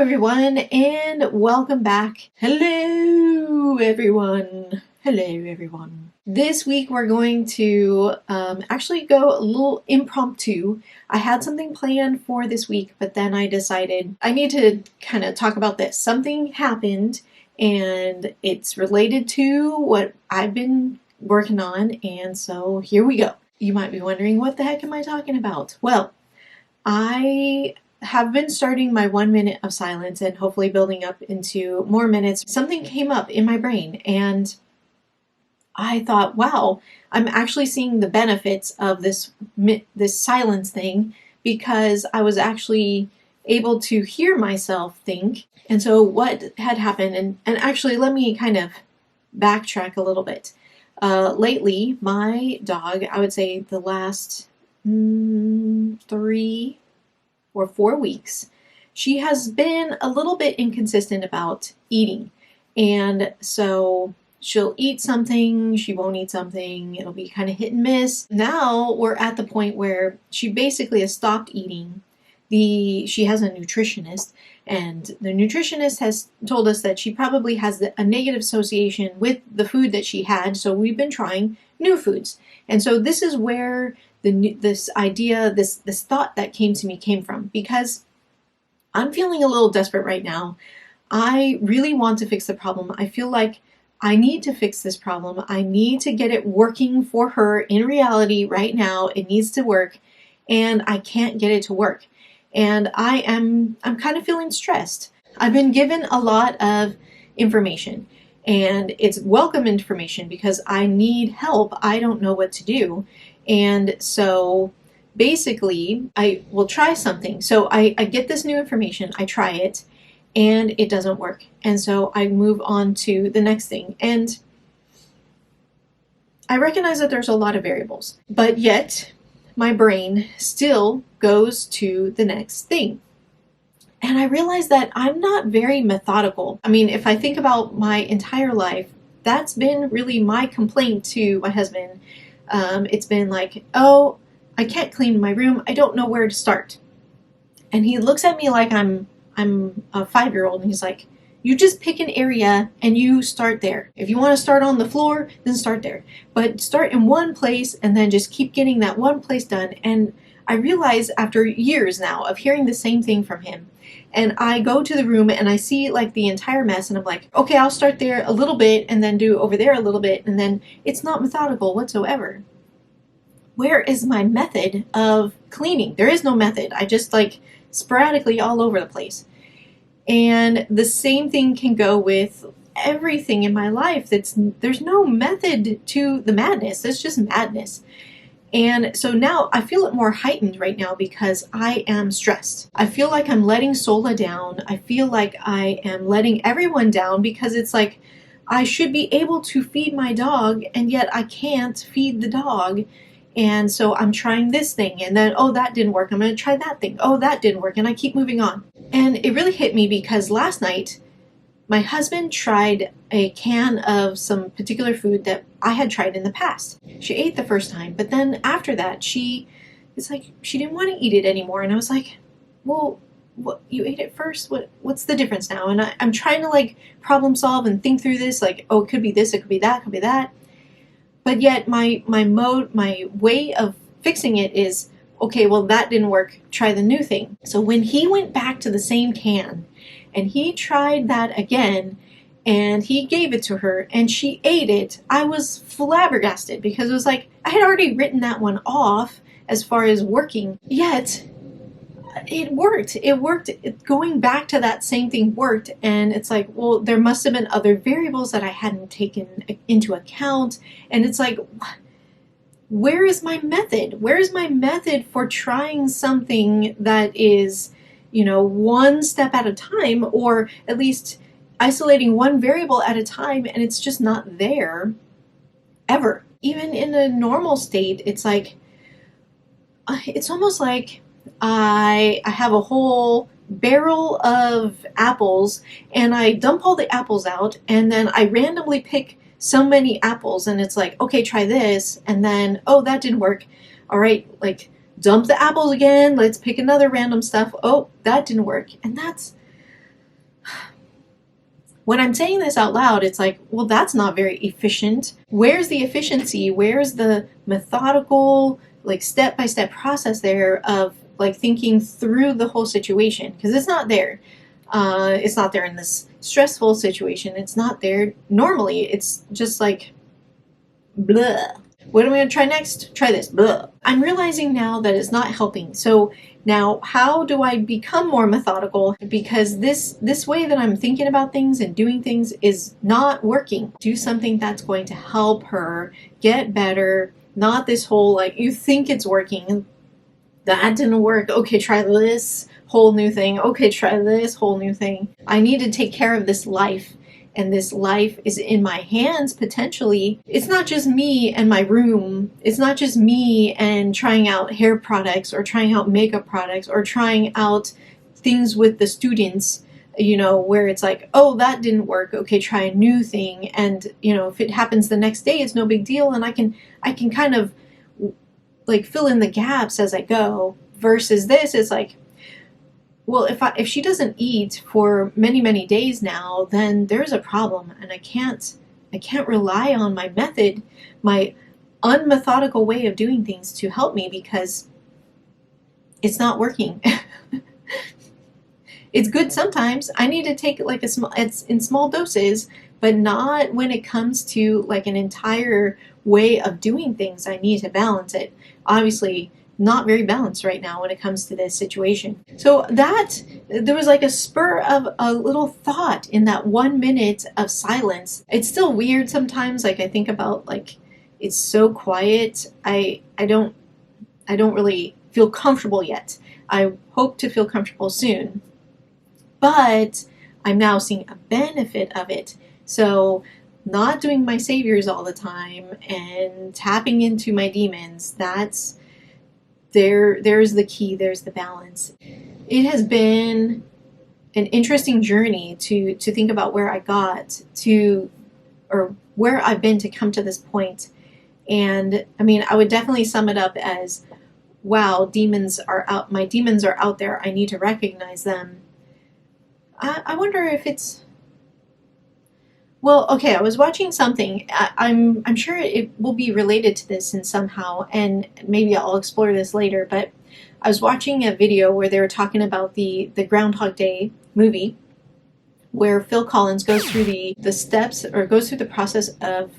everyone, and welcome back. Hello everyone. Hello everyone. This week we're going to actually go a little impromptu. I had something planned for this week, but then I decided I need to kind of talk about this. Something happened and it's related to what I've been working on, and so here we go. You might be wondering, what the heck am I talking about? Well, I have been starting my 1 minute of silence and hopefully building up into more minutes. Something came up in my brain and I thought, wow, I'm actually seeing the benefits of this silence thing, because I was actually able to hear myself think. And so what had happened, and actually let me kind of backtrack a little bit. Lately, my dog, I would say the last 3 or 4 weeks, she has been a little bit inconsistent about eating. And so she'll eat something, she won't eat something, it'll be kind of hit and miss. Now we're at the point where she basically has stopped eating. She has a nutritionist, and the nutritionist has told us that she probably has a negative association with the food that she had, so we've been trying new foods. And so this is where this thought that came to me came from, because I'm feeling a little desperate right now. I really want to fix the problem. I feel like I need to fix this problem. I need to get it working for her in reality right now. It needs to work, and I can't get it to work. And I'm kind of feeling stressed. I've been given a lot of information, and it's welcome information because I need help. I don't know what to do. And so basically I will try something. So I get this new information, I try it, and it doesn't work. And so I move on to the next thing. And I recognize that there's a lot of variables, but yet my brain still goes to the next thing. And I realize that I'm not very methodical. I mean, if I think about my entire life, that's been really my complaint to my husband. It's been like, oh, I can't clean my room. I don't know where to start. And he looks at me like I'm a 5-year-old, and he's like, you just pick an area and you start there. If you want to start on the floor, then start there. But start in one place and then just keep getting that one place done. And I realize after years now of hearing the same thing from him, and I go to the room and I see like the entire mess, and I'm like, okay, I'll start there a little bit and then do over there a little bit, and then it's not methodical whatsoever. Where is my method of cleaning? There is no method. I just like sporadically all over the place. And the same thing can go with everything in my life. There's no method to the madness. It's just madness. And so now I feel it more heightened right now because I am stressed. I feel like I'm letting Sola down. I feel like I am letting everyone down, because it's like I should be able to feed my dog, and yet I can't feed the dog. And so I'm trying this thing, and then, oh, that didn't work. I'm going to try that thing. Oh, that didn't work. And I keep moving on. And it really hit me because last night my husband tried a can of some particular food that I had tried in the past. She ate the first time, but then after that, it's like she didn't want to eat it anymore. And I was like, well, what, you ate it first? What's the difference now? And I'm trying to like problem solve and think through this, like, oh, it could be this, it could be that, it could be that. But yet my way of fixing it is, okay, well, that didn't work. Try the new thing. So when he went back to the same can and he tried that again and he gave it to her and she ate it, I was flabbergasted, because it was like I had already written that one off as far as working, yet it worked. Going back to that same thing worked. And it's like, well, there must have been other variables that I hadn't taken into account. And it's like, where is my method? Where is my method for trying something that is, one step at a time, or at least isolating one variable at a time, and it's just not there ever. Even in a normal state, it's like, it's almost like I have a whole barrel of apples and I dump all the apples out, and then I randomly pick so many apples, and it's like, okay, try this, and then, oh, that didn't work. All right, like dump the apples again, let's pick another random stuff. Oh, that didn't work. And that's when I'm saying this out loud, it's like, well, that's not very efficient. Where's the efficiency? Where's the methodical, like step by step process there of like thinking through the whole situation? Because it's not there. It's not there in this stressful situation. It's not there normally. It's just like, blah. What am I going to try next? Try this. Blah. I'm realizing now that it's not helping. So now, how do I become more methodical? Because this way that I'm thinking about things and doing things is not working. Do something that's going to help her get better. Not this whole like, you think it's working. That didn't work. Okay, try this whole new thing. Okay, try this whole new thing. I need to take care of this life. And this life is in my hands potentially. It's not just me and my room. It's not just me and trying out hair products or trying out makeup products or trying out things with the students, where it's like, oh, that didn't work. Okay, try a new thing. And, if it happens the next day, it's no big deal. And I can kind of like fill in the gaps as I go, versus this is like, well, if she doesn't eat for many, many days now, then there's a problem, and I can't rely on my method, my unmethodical way of doing things to help me, because it's not working. It's good sometimes. I need to take like it's in small doses, but not when it comes to like an entire way of doing things. I need to balance it. Obviously, not very balanced right now when it comes to this situation. So there was like a spur of a little thought in that 1 minute of silence. It's still weird sometimes. Like I think about like, it's so quiet. I don't really feel comfortable yet. I hope to feel comfortable soon, but I'm now seeing a benefit of it. So not doing my saviors all the time and tapping into my demons, there's the key, there's the balance. It has been an interesting journey to think about where I got to, or where I've been to come to this point. And I mean, I would definitely sum it up as, wow, demons are out, my demons are out there, I need to recognize them. I wonder if it's, well, okay, I was watching something. I'm sure it will be related to this in somehow, and maybe I'll explore this later, but I was watching a video where they were talking about the Groundhog Day movie, where Phil Collins goes through the steps, or goes through the process of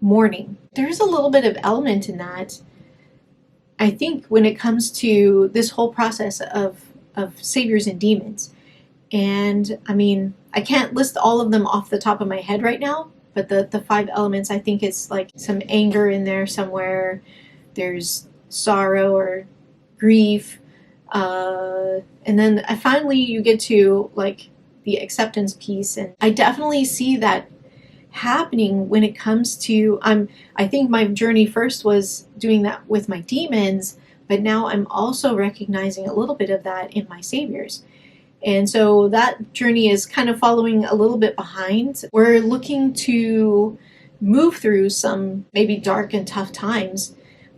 mourning. There's a little bit of element in that, I think, when it comes to this whole process of saviors and demons. And I mean, I can't list all of them off the top of my head right now, but the 5 elements, I think it's like some anger in there somewhere. There's sorrow or grief. And then finally you get to like the acceptance piece. And I definitely see that happening when it comes to, I think my journey first was doing that with my demons, but now I'm also recognizing a little bit of that in my saviors. And so that journey is kind of following a little bit behind. We're looking to move through some maybe dark and tough times,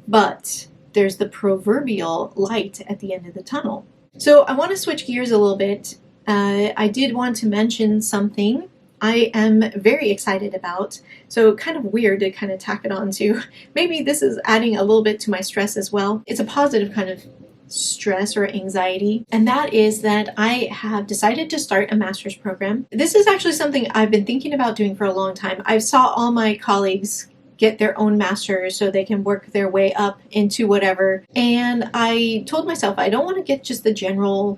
but there's the proverbial light at the end of the tunnel. So I want to switch gears a little bit. I did want to mention something I am very excited about. So kind of weird to kind of tack it on to. Maybe this is adding a little bit to my stress as well. It's a positive kind of stress or anxiety, and that is that I have decided to start a master's program. This is actually something I've been thinking about doing for a long time. I saw all my colleagues get their own masters so they can work their way up into whatever, and I told myself I don't want to get just the general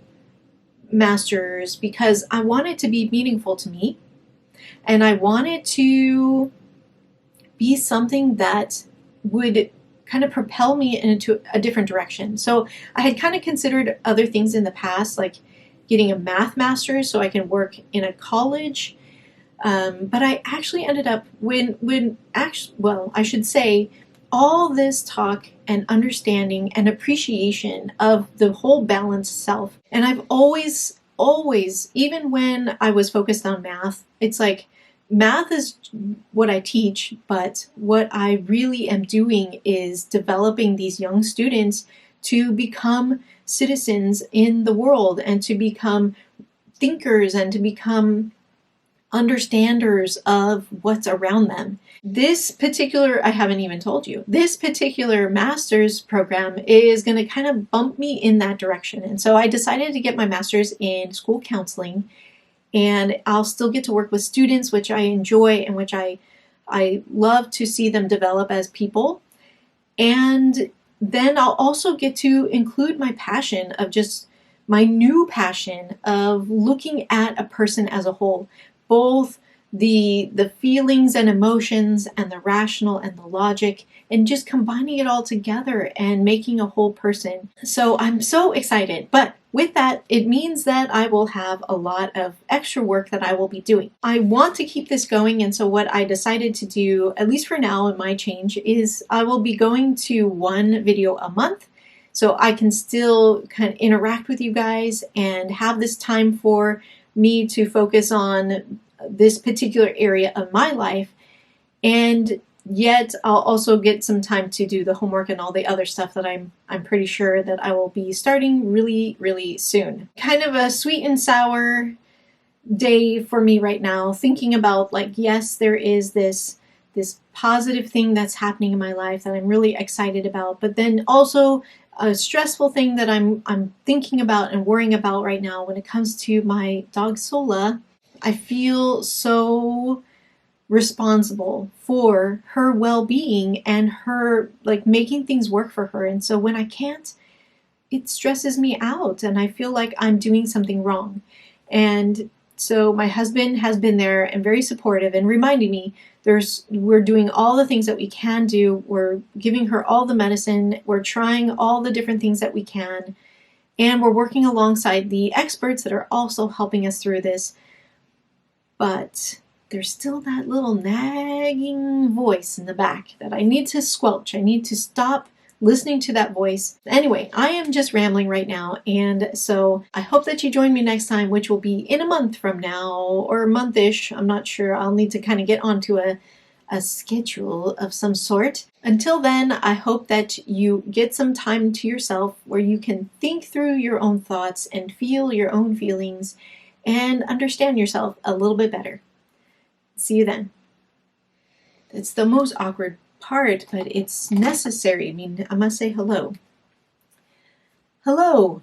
masters, because I want it to be meaningful to me, and I want it to be something that would kind of propel me into a different direction. So I had kind of considered other things in the past, like getting a math master's so I can work in a college. But I actually ended up I should say, all this talk and understanding and appreciation of the whole balanced self. And I've always, even when I was focused on math, it's like, math is what I teach, but what I really am doing is developing these young students to become citizens in the world and to become thinkers and to become understanders of what's around them. This particular, I haven't even told you, this particular master's program is going to kind of bump me in that direction. And so I decided to get my master's in school counseling, and I'll still get to work with students, which I enjoy and which I love to see them develop as people. And then I'll also get to include my passion of just my new passion of looking at a person as a whole, both the feelings and emotions and the rational and the logic, and just combining it all together and making a whole person. So I'm so excited. But with that, it means that I will have a lot of extra work that I will be doing. I want to keep this going, and so what I decided to do, at least for now in my change, is I will be going to one video a month, so I can still kind of interact with you guys and have this time for me to focus on this particular area of my life, and yet I'll also get some time to do the homework and all the other stuff that I'm pretty sure that I will be starting really, really soon. Kind of a sweet and sour day for me right now, thinking about, like, yes, there is this positive thing that's happening in my life that I'm really excited about, but then also a stressful thing that I'm thinking about and worrying about right now when it comes to my dog Sola. I feel so responsible for her well-being and her, like, making things work for her. And so when I can't, it stresses me out and I feel like I'm doing something wrong. And so my husband has been there and very supportive and reminding me we're doing all the things that we can do. We're giving her all the medicine. We're trying all the different things that we can. And we're working alongside the experts that are also helping us through this. But there's still that little nagging voice in the back that I need to squelch. I need to stop listening to that voice. Anyway, I am just rambling right now, and so I hope that you join me next time, which will be in a month from now, or a month-ish. I'm not sure. I'll need to kind of get onto a schedule of some sort. Until then, I hope that you get some time to yourself where you can think through your own thoughts and feel your own feelings and understand yourself a little bit better. See you then. It's the most awkward part, but it's necessary. I mean, I must say hello. Hello.